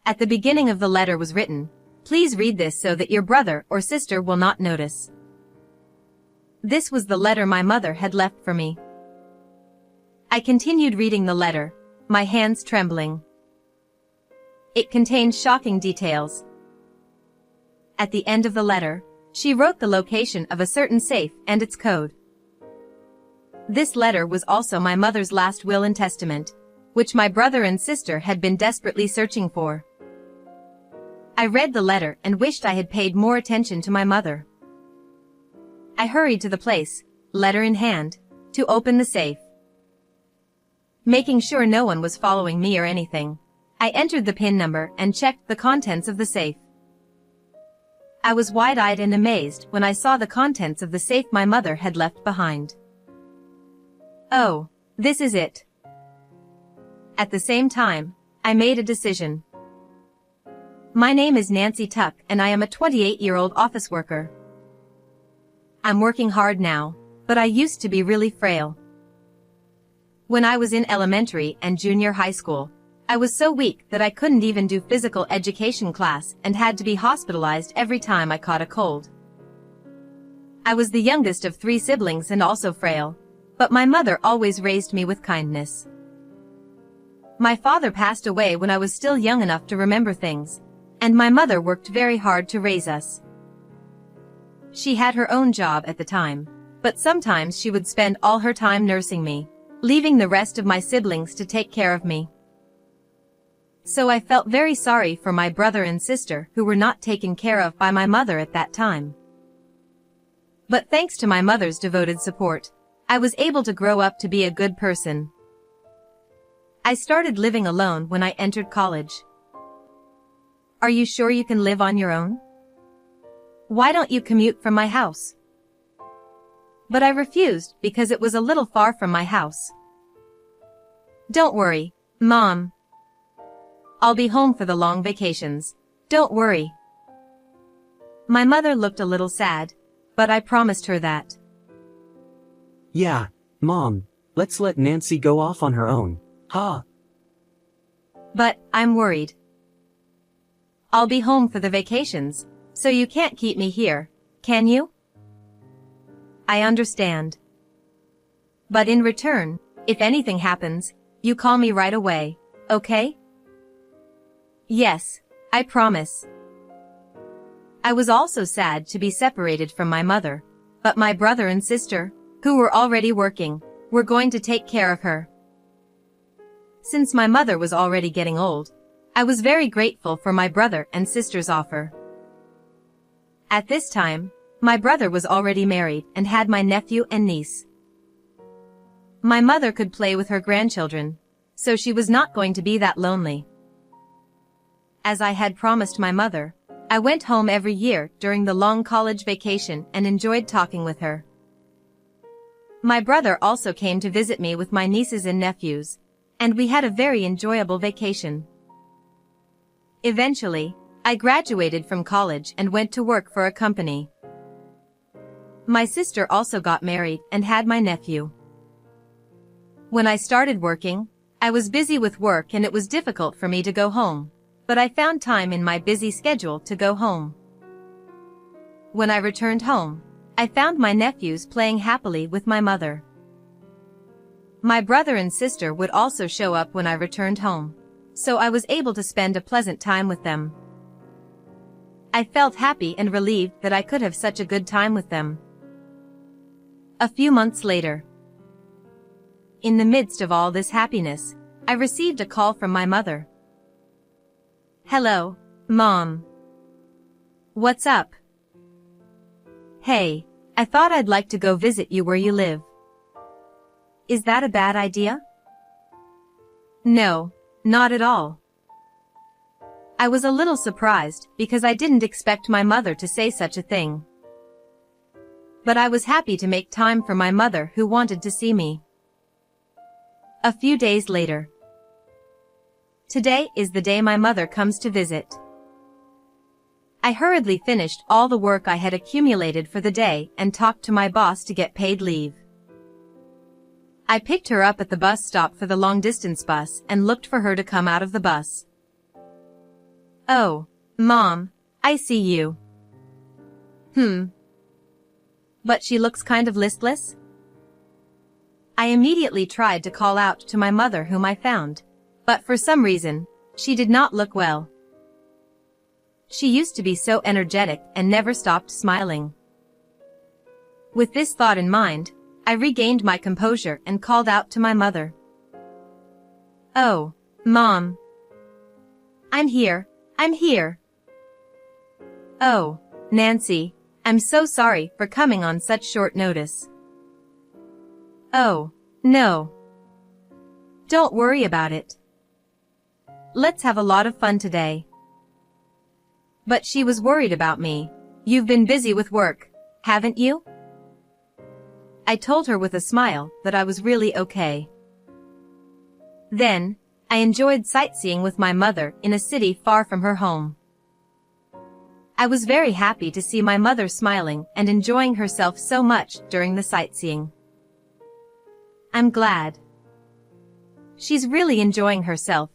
At the beginning of the letter was written, "Please read this so that your brother or sister will not notice." This was the letter my mother had left for me. I continued reading the letter, my hands trembling. It contained shocking details. At the end of the letter, she wrote the location of a certain safe and its code. This letter was also my mother's last will and testament, which my brother and sister had been desperately searching for. I read the letter and wished I had paid more attention to my mother. I hurried to the place, letter in hand, to open the safe. Making sure no one was following me or anything, I entered the PIN number and checked the contents of the safe. I was wide-eyed and amazed when I saw the contents of the safe my mother had left behind. Oh, this is it. At the same time, I made a decision. My name is Nancy Tuck and I am a 28-year-old office worker. I'm working hard now, but I used to be really frail. When I was in elementary and junior high school, I was so weak that I couldn't even do physical education class and had to be hospitalized every time I caught a cold. I was the youngest of 3 siblings and also frail, but my mother always raised me with kindness. My father passed away when I was still young enough to remember things, and my mother worked very hard to raise us. She had her own job at the time, but sometimes she would spend all her time nursing me, leaving the rest of my siblings to take care of me. So I felt very sorry for my brother and sister who were not taken care of by my mother at that time. But thanks to my mother's devoted support, I was able to grow up to be a good person. I started living alone when I entered college. Are you sure you can live on your own? Why don't you commute from my house? But I refused because it was a little far from my house. Don't worry, Mom. I'll be home for the long vacations. Don't worry. My mother looked a little sad, but I promised her that. Yeah, Mom, let's let Nancy go off on her own, huh? But I'm worried. I'll be home for the vacations, so you can't keep me here, can you? I understand. But in return, if anything happens, you call me right away, okay? Yes, I promise. I was also sad to be separated from my mother, but my brother and sister, who were already working, were going to take care of her. Since my mother was already getting old, I was very grateful for my brother and sister's offer. At this time, my brother was already married and had my nephew and niece. My mother could play with her grandchildren, so she was not going to be that lonely. As I had promised my mother, I went home every year during the long college vacation and enjoyed talking with her. My brother also came to visit me with my nieces and nephews, and we had a very enjoyable vacation. Eventually, I graduated from college and went to work for a company. My sister also got married and had my nephew. When I started working, I was busy with work and it was difficult for me to go home, but I found time in my busy schedule to go home. When I returned home, I found my nephews playing happily with my mother. My brother and sister would also show up when I returned home, so I was able to spend a pleasant time with them. I felt happy and relieved that I could have such a good time with them. A few months later, in the midst of all this happiness, I received a call from my mother. Hello, Mom. What's up? Hey, I thought I'd like to go visit you where you live. Is that a bad idea? No, not at all. I was a little surprised because I didn't expect my mother to say such a thing. But I was happy to make time for my mother who wanted to see me. A few days later. Today is the day my mother comes to visit. I hurriedly finished all the work I had accumulated for the day and talked to my boss to get paid leave. I picked her up at the bus stop for the long-distance bus and looked for her to come out of the bus. Oh, Mom, I see you. But she looks kind of listless? I immediately tried to call out to my mother whom I found, but for some reason, she did not look well. She used to be so energetic and never stopped smiling. With this thought in mind, I regained my composure and called out to my mother. Oh, Mom. I'm here. Oh, Nancy, I'm so sorry for coming on such short notice. Oh, no. Don't worry about it. Let's have a lot of fun today. But she was worried about me. You've been busy with work, haven't you? I told her with a smile that I was really okay. Then, I enjoyed sightseeing with my mother in a city far from her home. I was very happy to see my mother smiling and enjoying herself so much during the sightseeing. I'm glad. She's really enjoying herself.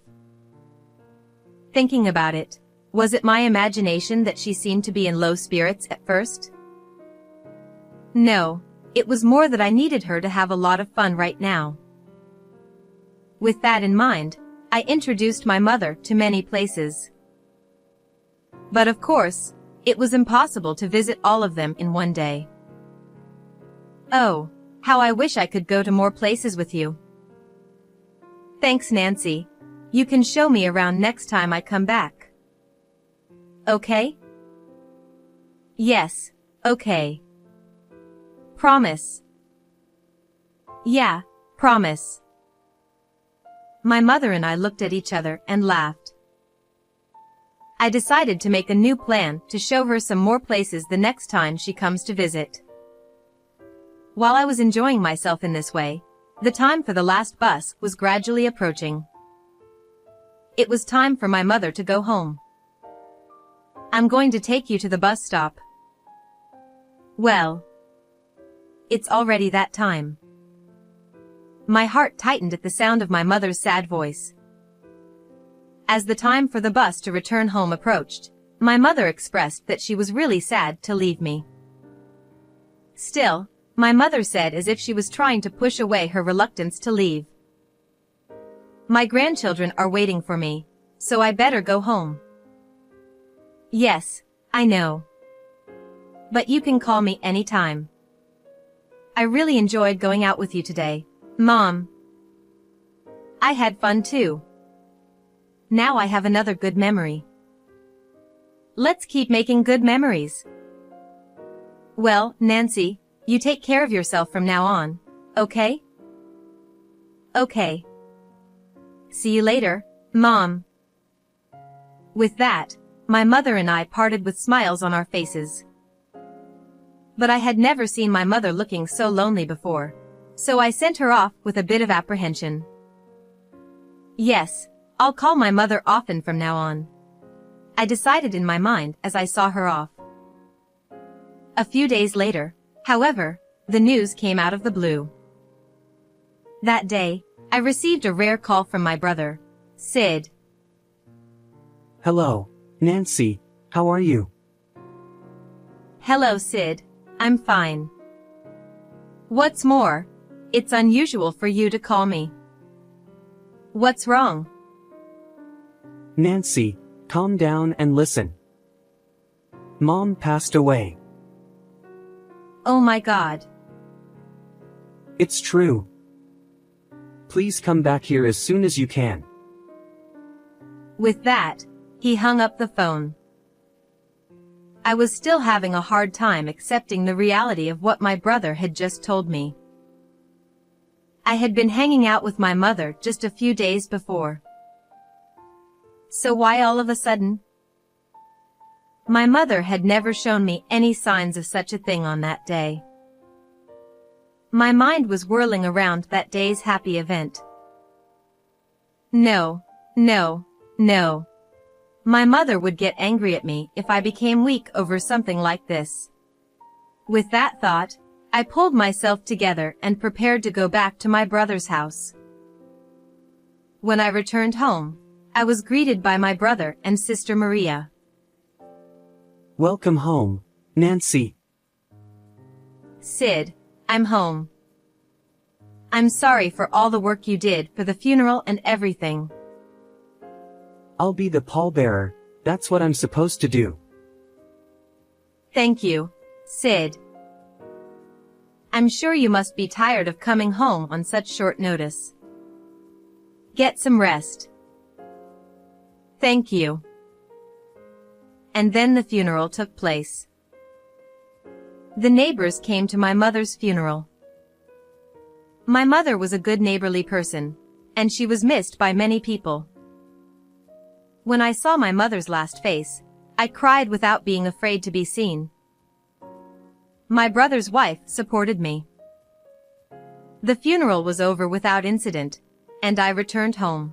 Thinking about it, was it my imagination that she seemed to be in low spirits at first? No, it was more that I needed her to have a lot of fun right now. With that in mind, I introduced my mother to many places. But of course, it was impossible to visit all of them in one day. Oh, how I wish I could go to more places with you. Thanks, Nancy. You can show me around next time I come back. Okay? Yes, okay. Promise. Yeah, promise. My mother and I looked at each other and laughed. I decided to make a new plan to show her some more places the next time she comes to visit. While I was enjoying myself in this way, the time for the last bus was gradually approaching. It was time for my mother to go home. I'm going to take you to the bus stop. Well, it's already that time. My heart tightened at the sound of my mother's sad voice. As the time for the bus to return home approached, my mother expressed that she was really sad to leave me. Still, my mother said as if she was trying to push away her reluctance to leave. My grandchildren are waiting for me, so I better go home. Yes, I know. But you can call me anytime. I really enjoyed going out with you today, Mom. I had fun too. Now I have another good memory. Let's keep making good memories. Well, Nancy, you take care of yourself from now on, okay? Okay. See you later, Mom. With that, my mother and I parted with smiles on our faces. But I had never seen my mother looking so lonely before, so I sent her off with a bit of apprehension. Yes, I'll call my mother often from now on. I decided in my mind as I saw her off. A few days later, however, the news came out of the blue. That day, I received a rare call from my brother, Sid. Hello, Nancy, how are you? Hello, Sid, I'm fine. What's more, it's unusual for you to call me. What's wrong? Nancy, calm down and listen. Mom passed away. Oh my God. It's true. Please come back here as soon as you can. With that, he hung up the phone. I was still having a hard time accepting the reality of what my brother had just told me. I had been hanging out with my mother just a few days before. So why all of a sudden? My mother had never shown me any signs of such a thing on that day. My mind was whirling around that day's happy event. No, no, no. My mother would get angry at me if I became weak over something like this. With that thought, I pulled myself together and prepared to go back to my brother's house. When I returned home, I was greeted by my brother and sister Maria. Welcome home, Nancy. Sid, I'm home. I'm sorry for all the work you did for the funeral and everything. I'll be the pallbearer, that's what I'm supposed to do. Thank you, Sid. I'm sure you must be tired of coming home on such short notice. Get some rest. Thank you. And then the funeral took place. The neighbors came to my mother's funeral. My mother was a good neighborly person, and she was missed by many people. When I saw my mother's last face, I cried without being afraid to be seen. My brother's wife supported me. The funeral was over without incident, and I returned home.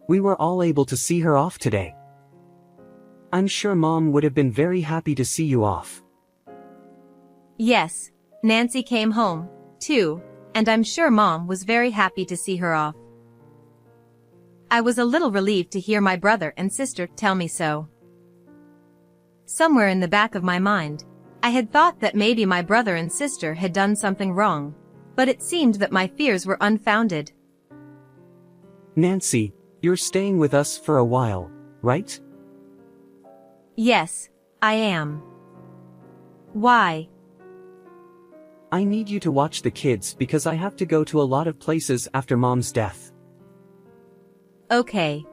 We were all able to see her off today. I'm sure Mom would have been very happy to see you off. Yes, Nancy came home, too, and I'm sure Mom was very happy to see her off. I was a little relieved to hear my brother and sister tell me so. Somewhere in the back of my mind, I had thought that maybe my brother and sister had done something wrong, but it seemed that my fears were unfounded. Nancy, you're staying with us for a while, right? Yes, I am. Why? I need you to watch the kids because I have to go to a lot of places after Mom's death. Okay.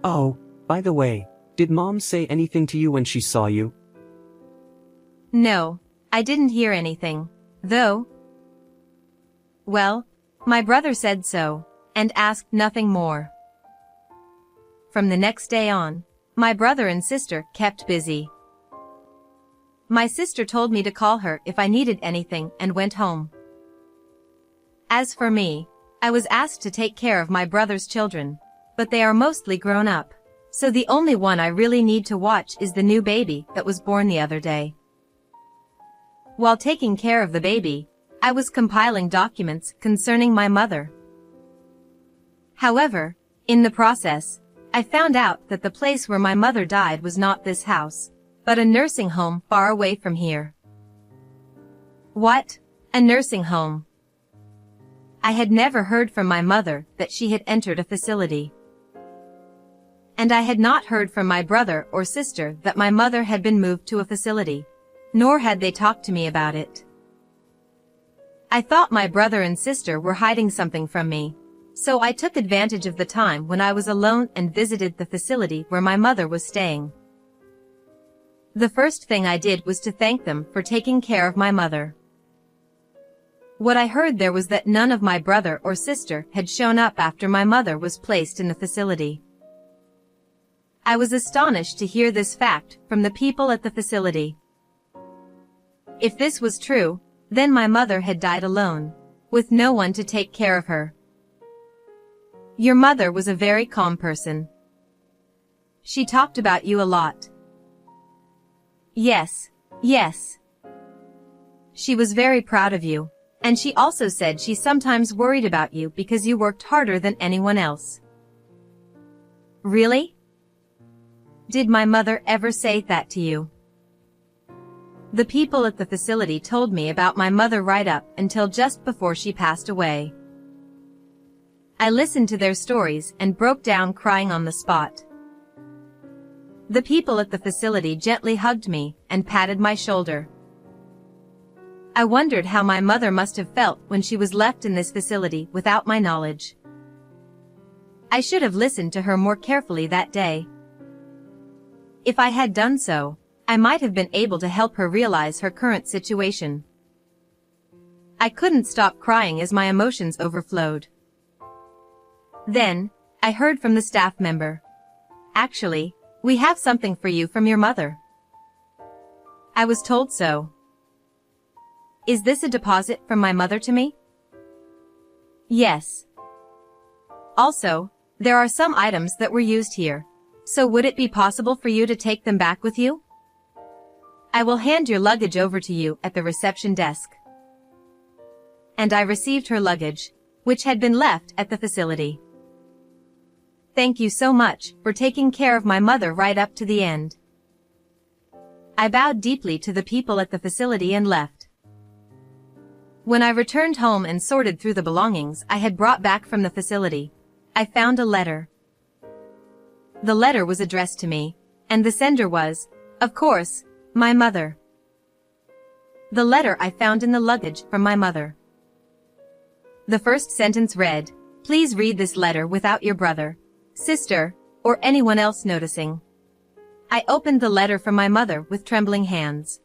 Oh, by the way, did Mom say anything to you when she saw you? No, I didn't hear anything, though. Well, my brother said so, and asked nothing more. From the next day on, my brother and sister kept busy. My sister told me to call her if I needed anything and went home. As for me, I was asked to take care of my brother's children, but they are mostly grown up, so the only one I really need to watch is the new baby that was born the other day. While taking care of the baby, I was compiling documents concerning my mother. However, in the process, I found out that the place where my mother died was not this house, but a nursing home far away from here. What? A nursing home? I had never heard from my mother that she had entered a facility. And I had not heard from my brother or sister that my mother had been moved to a facility, nor had they talked to me about it. I thought my brother and sister were hiding something from me, so I took advantage of the time when I was alone and visited the facility where my mother was staying. The first thing I did was to thank them for taking care of my mother. What I heard there was that none of my brother or sister had shown up after my mother was placed in the facility. I was astonished to hear this fact from the people at the facility. If this was true, then my mother had died alone, with no one to take care of her. Your mother was a very calm person. She talked about you a lot. Yes, yes. She was very proud of you, and she also said she sometimes worried about you because you worked harder than anyone else. Really? Did my mother ever say that to you? The people at the facility told me about my mother right up until just before she passed away. I listened to their stories and broke down crying on the spot. The people at the facility gently hugged me and patted my shoulder. I wondered how my mother must have felt when she was left in this facility without my knowledge. I should have listened to her more carefully that day. If I had done so, I might have been able to help her realize her current situation. I couldn't stop crying as my emotions overflowed. Then, I heard from the staff member. Actually, we have something for you from your mother. I was told so. Is this a deposit from my mother to me? Yes. Also, there are some items that were used here, so would it be possible for you to take them back with you? I will hand your luggage over to you at the reception desk. And I received her luggage, which had been left at the facility. Thank you so much for taking care of my mother right up to the end. I bowed deeply to the people at the facility and left. When I returned home and sorted through the belongings I had brought back from the facility, I found a letter. The letter was addressed to me, and the sender was, of course, my mother. The letter I found in the luggage from my mother. The first sentence read, "Please read this letter without your brother, sister, or anyone else noticing." I opened the letter from my mother with trembling hands.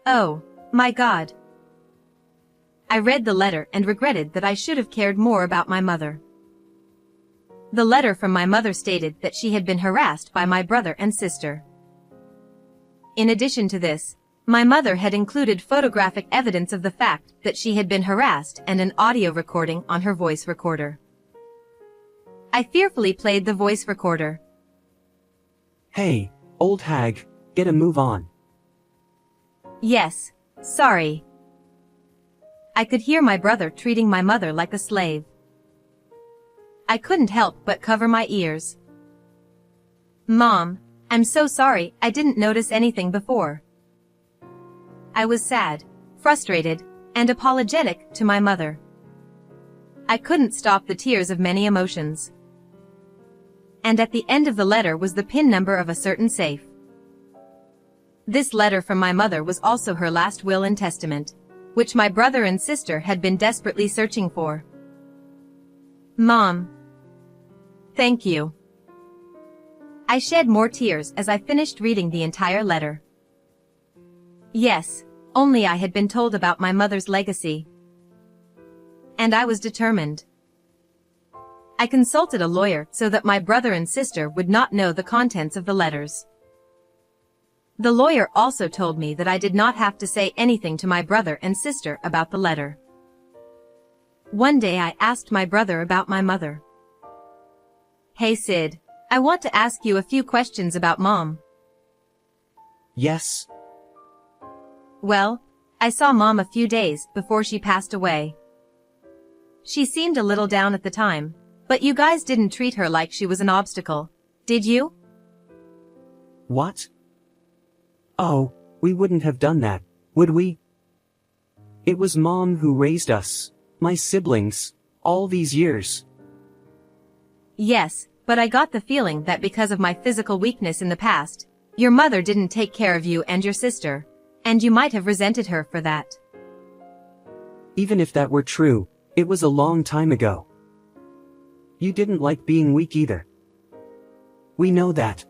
Oh, my God. I read the letter and regretted that I should have cared more about my mother. The letter from my mother stated that she had been harassed by my brother and sister. In addition to this, my mother had included photographic evidence of the fact that she had been harassed and an audio recording on her voice recorder. I fearfully played the voice recorder. Hey, old hag, get a move on. Yes, sorry. I could hear my brother treating my mother like a slave. I couldn't help but cover my ears. Mom, I'm so sorry, I didn't notice anything before. I was sad, frustrated, and apologetic to my mother. I couldn't stop the tears of many emotions. And at the end of the letter was the PIN number of a certain safe. This letter from my mother was also her last will and testament, which my brother and sister had been desperately searching for. Mom. Thank you. I shed more tears as I finished reading the entire letter. Yes, only I had been told about my mother's legacy. And I was determined. I consulted a lawyer so that my brother and sister would not know the contents of the letters. The lawyer also told me that I did not have to say anything to my brother and sister about the letter. One day I asked my brother about my mother. Hey Sid, I want to ask you a few questions about Mom. Yes. Well, I saw Mom a few days before she passed away. She seemed a little down at the time, but you guys didn't treat her like she was an obstacle, did you? What? Oh, we wouldn't have done that, would we? It was Mom who raised us, my siblings, all these years. Yes, but I got the feeling that because of my physical weakness in the past, your mother didn't take care of you and your sister, and you might have resented her for that. Even if that were true, it was a long time ago. You didn't like being weak either. We know that.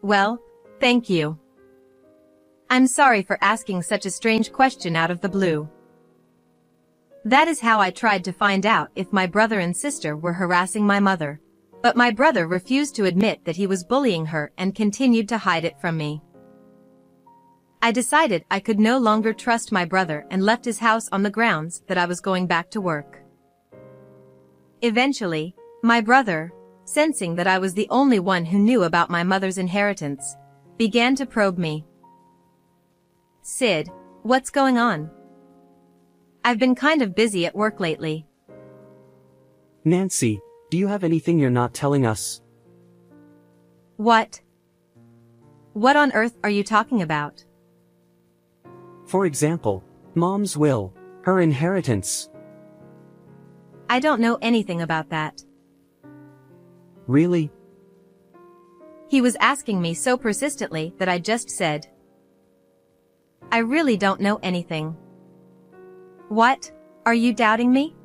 Well, thank you. I'm sorry for asking such a strange question out of the blue. That is how I tried to find out if my brother and sister were harassing my mother, but my brother refused to admit that he was bullying her and continued to hide it from me. I decided I could no longer trust my brother and left his house on the grounds that I was going back to work. Eventually, my brother, sensing that I was the only one who knew about my mother's inheritance, began to probe me. Sid, what's going on? I've been kind of busy at work lately. Nancy, do you have anything you're not telling us? What? What on earth are you talking about? For example, Mom's will, her inheritance. I don't know anything about that. Really? He was asking me so persistently that I just said, I really don't know anything. What? Are you doubting me?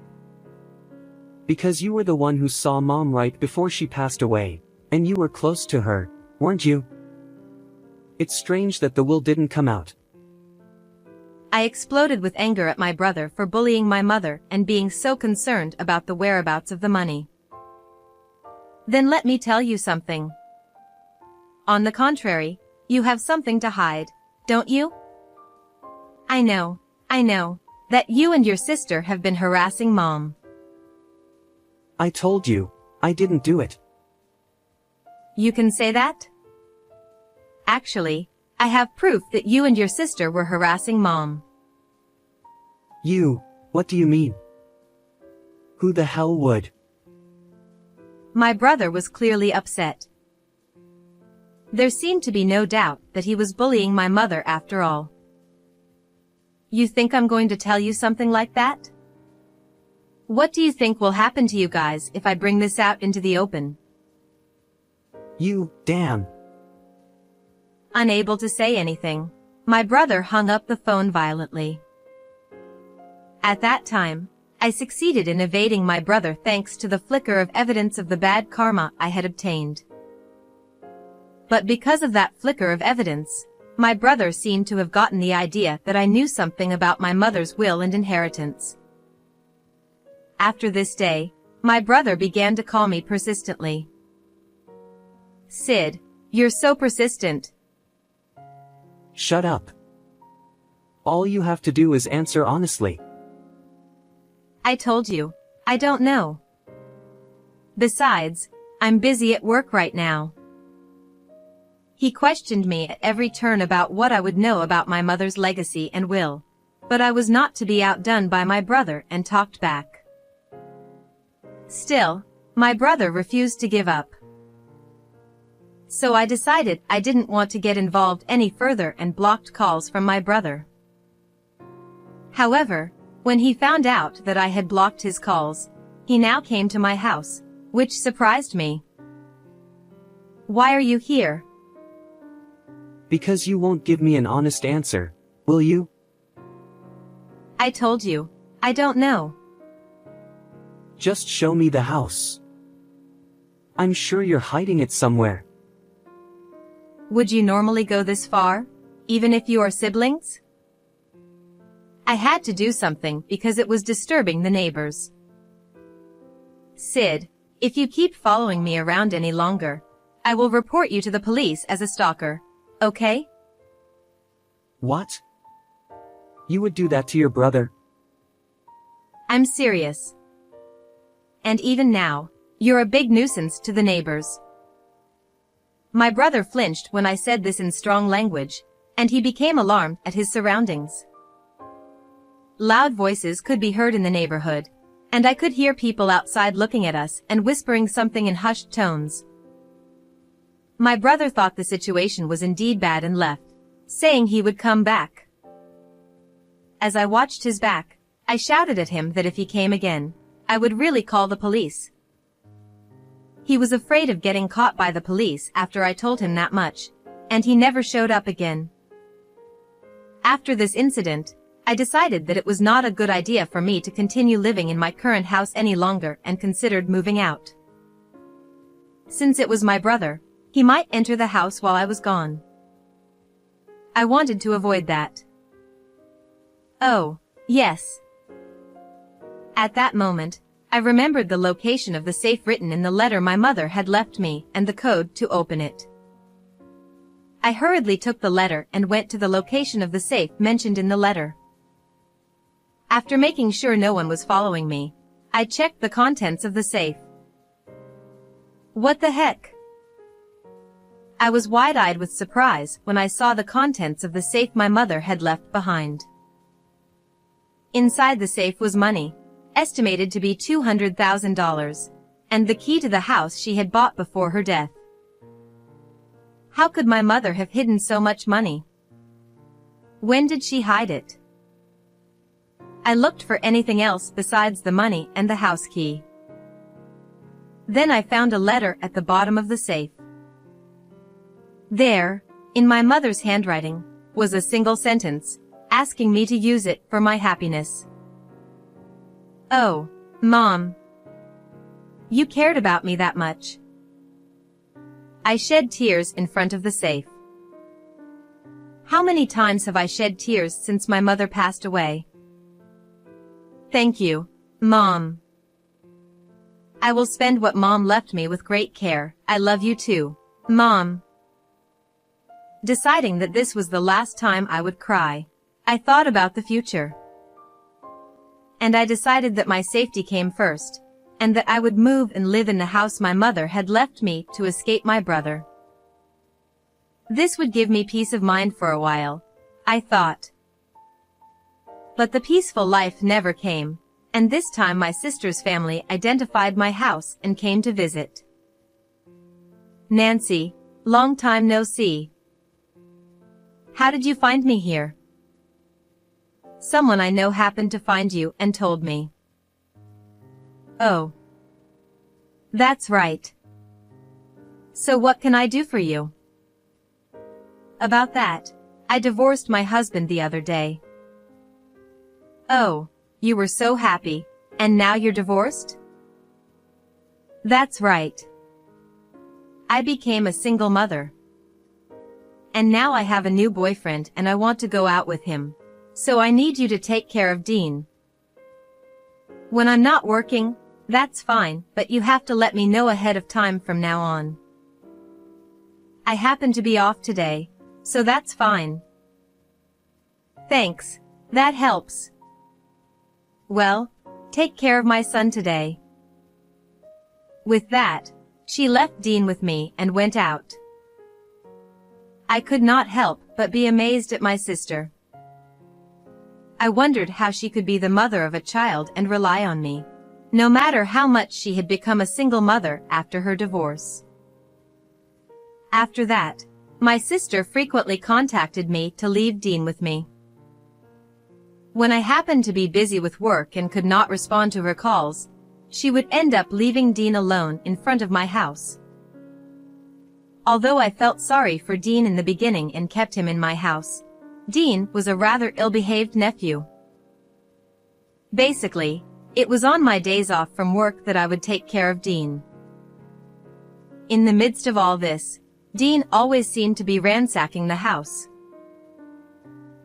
Because you were the one who saw Mom right before she passed away, and you were close to her, weren't you? It's strange that the will didn't come out. I exploded with anger at my brother for bullying my mother and being so concerned about the whereabouts of the money. Then let me tell you something. On the contrary, you have something to hide, don't you? I know, that you and your sister have been harassing Mom. I told you, I didn't do it. You can say that? Actually, I have proof that you and your sister were harassing Mom. You, what do you mean? Who the hell would? My brother was clearly upset. There seemed to be no doubt that he was bullying my mother after all. You think I'm going to tell you something like that? What do you think will happen to you guys if I bring this out into the open? You, Dan. Unable to say anything, my brother hung up the phone violently. At that time, I succeeded in evading my brother thanks to the flicker of evidence of the bad karma I had obtained. But because of that flicker of evidence, my brother seemed to have gotten the idea that I knew something about my mother's will and inheritance. After this day, my brother began to call me persistently. Sid, you're so persistent. Shut up. All you have to do is answer honestly. I told you, I don't know. Besides, I'm busy at work right now. He questioned me at every turn about what I would know about my mother's legacy and will, but I was not to be outdone by my brother and talked back. Still, my brother refused to give up. So I decided I didn't want to get involved any further and blocked calls from my brother. However, when he found out that I had blocked his calls, he now came to my house, which surprised me. Why are you here? Because you won't give me an honest answer, will you? I told you, I don't know. Just show me the house. I'm sure you're hiding it somewhere. Would you normally go this far, even if you are siblings? I had to do something because it was disturbing the neighbors. Sid, if you keep following me around any longer, I will report you to the police as a stalker, okay? What? You would do that to your brother? I'm serious. And even now, you're a big nuisance to the neighbors. My brother flinched when I said this in strong language, and he became alarmed at his surroundings. Loud voices could be heard in the neighborhood, and I could hear people outside looking at us and whispering something in hushed tones. My brother thought the situation was indeed bad and left, saying he would come back. As I watched his back, I shouted at him that if he came again, I would really call the police. He was afraid of getting caught by the police after I told him that much, and he never showed up again. After this incident, I decided that it was not a good idea for me to continue living in my current house any longer and considered moving out. Since it was my brother, he might enter the house while I was gone. I wanted to avoid that. Oh, yes. At that moment, I remembered the location of the safe written in the letter my mother had left me and the code to open it. I hurriedly took the letter and went to the location of the safe mentioned in the letter. After making sure no one was following me, I checked the contents of the safe. What the heck? I was wide-eyed with surprise when I saw the contents of the safe my mother had left behind. Inside the safe was money, estimated to be $200,000, and the key to the house she had bought before her death. How could my mother have hidden so much money? When did she hide it? I looked for anything else besides the money and the house key. Then I found a letter at the bottom of the safe. There, in my mother's handwriting, was a single sentence, asking me to use it for my happiness. Oh, Mom. You cared about me that much. I shed tears in front of the safe. How many times have I shed tears since my mother passed away? Thank you, Mom. I will spend what Mom left me with great care. I love you too, Mom. Deciding that this was the last time I would cry, I thought about the future. And I decided that my safety came first, and that I would move and live in the house my mother had left me to escape my brother. This would give me peace of mind for a while, I thought. But the peaceful life never came, and this time my sister's family identified my house and came to visit. Nancy, long time no see. How did you find me here? Someone I know happened to find you and told me. Oh. That's right. So what can I do for you? About that, I divorced my husband the other day. Oh, you were so happy, and now you're divorced? That's right. I became a single mother. And now I have a new boyfriend and I want to go out with him. So I need you to take care of Dean. When I'm not working, that's fine, but you have to let me know ahead of time from now on. I happen to be off today, so that's fine. Thanks, that helps. Well, take care of my son today. With that, she left Dean with me and went out. I could not help but be amazed at my sister. I wondered how she could be the mother of a child and rely on me, no matter how much she had become a single mother after her divorce. After that, my sister frequently contacted me to leave Dean with me. When I happened to be busy with work and could not respond to her calls, she would end up leaving Dean alone in front of my house. Although I felt sorry for Dean in the beginning and kept him in my house, Dean was a rather ill-behaved nephew. Basically, it was on my days off from work that I would take care of Dean. In the midst of all this, Dean always seemed to be ransacking the house.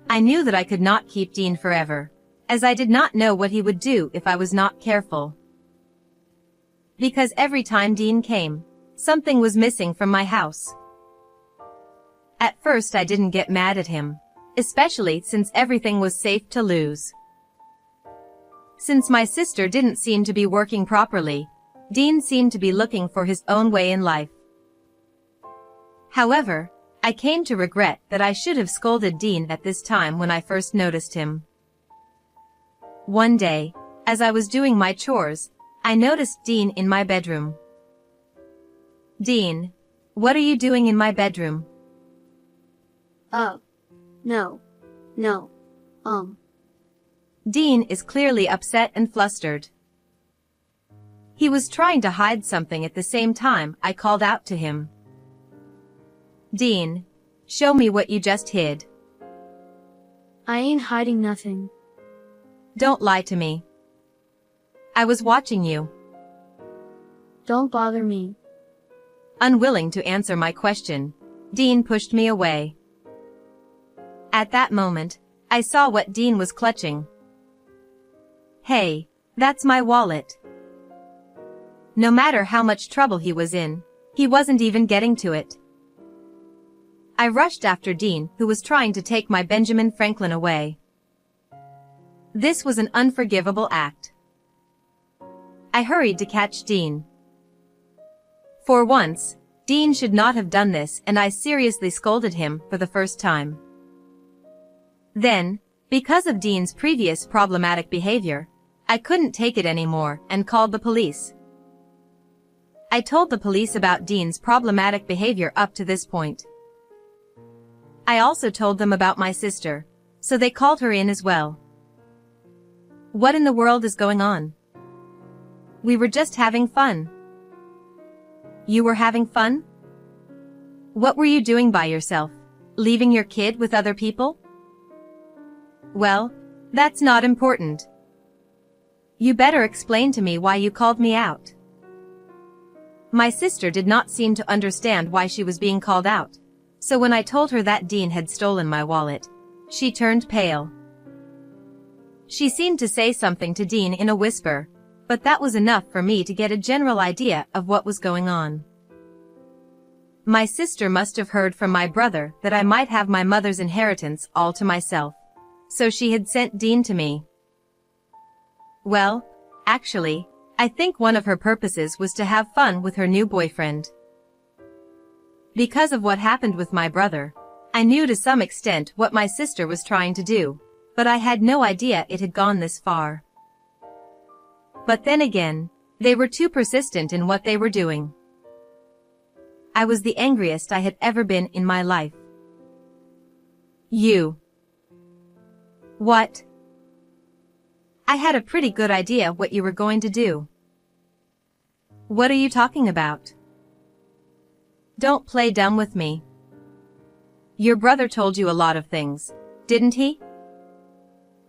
I knew that I could not keep Dean forever, as I did not know what he would do if I was not careful. Because every time Dean came, something was missing from my house. At first I didn't get mad at him, especially since everything was safe to lose. Since my sister didn't seem to be working properly, Dean seemed to be looking for his own way in life. However, I came to regret that I should have scolded Dean at this time when I first noticed him. One day, as I was doing my chores, I noticed Dean in my bedroom. Dean, what are you doing in my bedroom? Oh. No. Dean is clearly upset and flustered. He was trying to hide something at the same time I called out to him. Dean, show me what you just hid. I ain't hiding nothing. Don't lie to me. I was watching you. Don't bother me. Unwilling to answer my question, Dean pushed me away. At that moment, I saw what Dean was clutching. Hey, that's my wallet. No matter how much trouble he was in, he wasn't even getting to it. I rushed after Dean, who was trying to take my Benjamin Franklin away. This was an unforgivable act. I hurried to catch Dean. For once, Dean should not have done this, and I seriously scolded him for the first time. Then, because of Dean's previous problematic behavior, I couldn't take it anymore and called the police. I told the police about Dean's problematic behavior up to this point. I also told them about my sister, so they called her in as well. What in the world is going on? We were just having fun. You were having fun? What were you doing by yourself? Leaving your kid with other people? Well, that's not important. You better explain to me why you called me out. My sister did not seem to understand why she was being called out, so when I told her that Dean had stolen my wallet, she turned pale. She seemed to say something to Dean in a whisper, but that was enough for me to get a general idea of what was going on. My sister must have heard from my brother that I might have my mother's inheritance all to myself, so she had sent Dean to me. Well, actually, I think one of her purposes was to have fun with her new boyfriend. Because of what happened with my brother, I knew to some extent what my sister was trying to do, but I had no idea it had gone this far. But then again, they were too persistent in what they were doing. I was the angriest I had ever been in my life. You. What? I had a pretty good idea what you were going to do. What are you talking about? Don't play dumb with me. Your brother told you a lot of things, didn't he?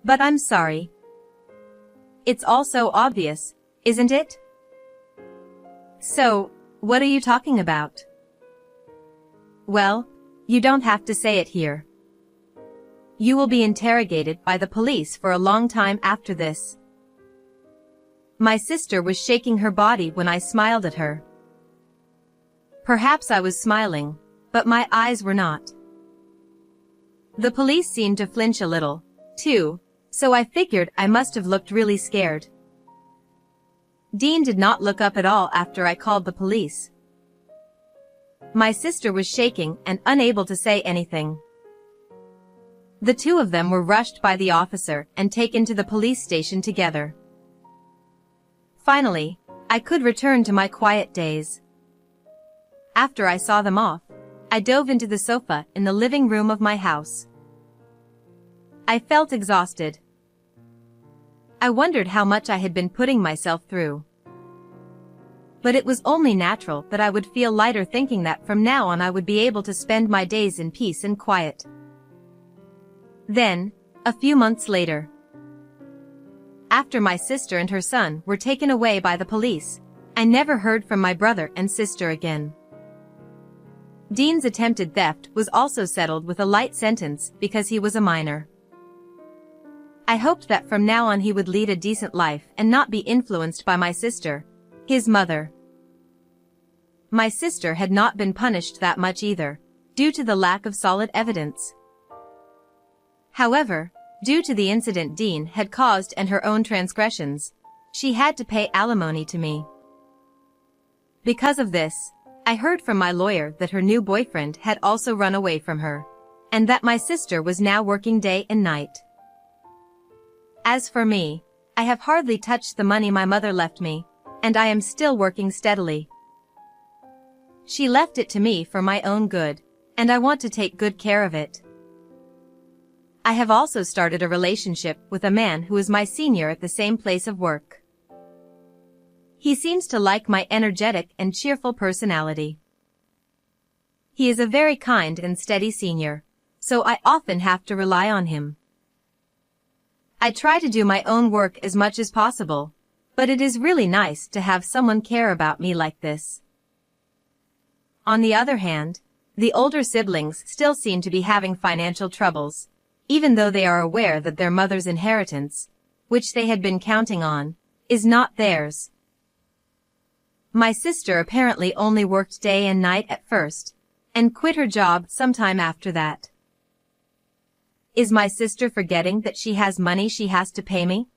But I'm sorry. It's all so obvious, isn't it? So, what are you talking about? Well, you don't have to say it here. You will be interrogated by the police for a long time after this. My sister was shaking her body when I smiled at her. Perhaps I was smiling, but my eyes were not. The police seemed to flinch a little, too, so I figured I must have looked really scared. Dean did not look up at all after I called the police. My sister was shaking and unable to say anything. The two of them were rushed by the officer and taken to the police station together. Finally, I could return to my quiet days. After I saw them off, I dove into the sofa in the living room of my house. I felt exhausted. I wondered how much I had been putting myself through. But it was only natural that I would feel lighter thinking that from now on I would be able to spend my days in peace and quiet. Then, a few months later, after my sister and her son were taken away by the police, I never heard from my brother and sister again. Dean's attempted theft was also settled with a light sentence because he was a minor. I hoped that from now on he would lead a decent life and not be influenced by my sister, his mother. My sister had not been punished that much either, due to the lack of solid evidence. However, due to the incident Dean had caused and her own transgressions, she had to pay alimony to me. Because of this, I heard from my lawyer that her new boyfriend had also run away from her, and that my sister was now working day and night. As for me, I have hardly touched the money my mother left me, and I am still working steadily. She left it to me for my own good, and I want to take good care of it. I have also started a relationship with a man who is my senior at the same place of work. He seems to like my energetic and cheerful personality. He is a very kind and steady senior, so I often have to rely on him. I try to do my own work as much as possible, but it is really nice to have someone care about me like this. On the other hand, the older siblings still seem to be having financial troubles, even though they are aware that their mother's inheritance, which they had been counting on, is not theirs. My sister apparently only worked day and night at first, and quit her job sometime after that. Is my sister forgetting that she has money she has to pay me?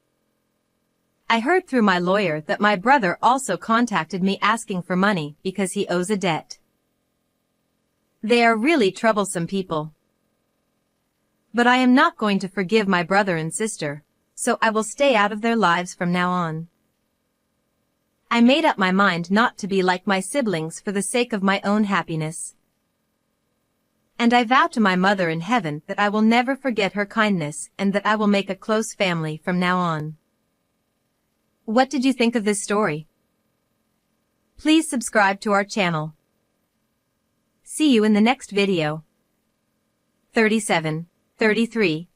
I heard through my lawyer that my brother also contacted me asking for money because he owes a debt. They are really troublesome people. But I am not going to forgive my brother and sister, so I will stay out of their lives from now on. I made up my mind not to be like my siblings for the sake of my own happiness. And I vow to my mother in heaven that I will never forget her kindness and that I will make a close family from now on. What did you think of this story? Please subscribe to our channel. See you in the next video. 37, 33.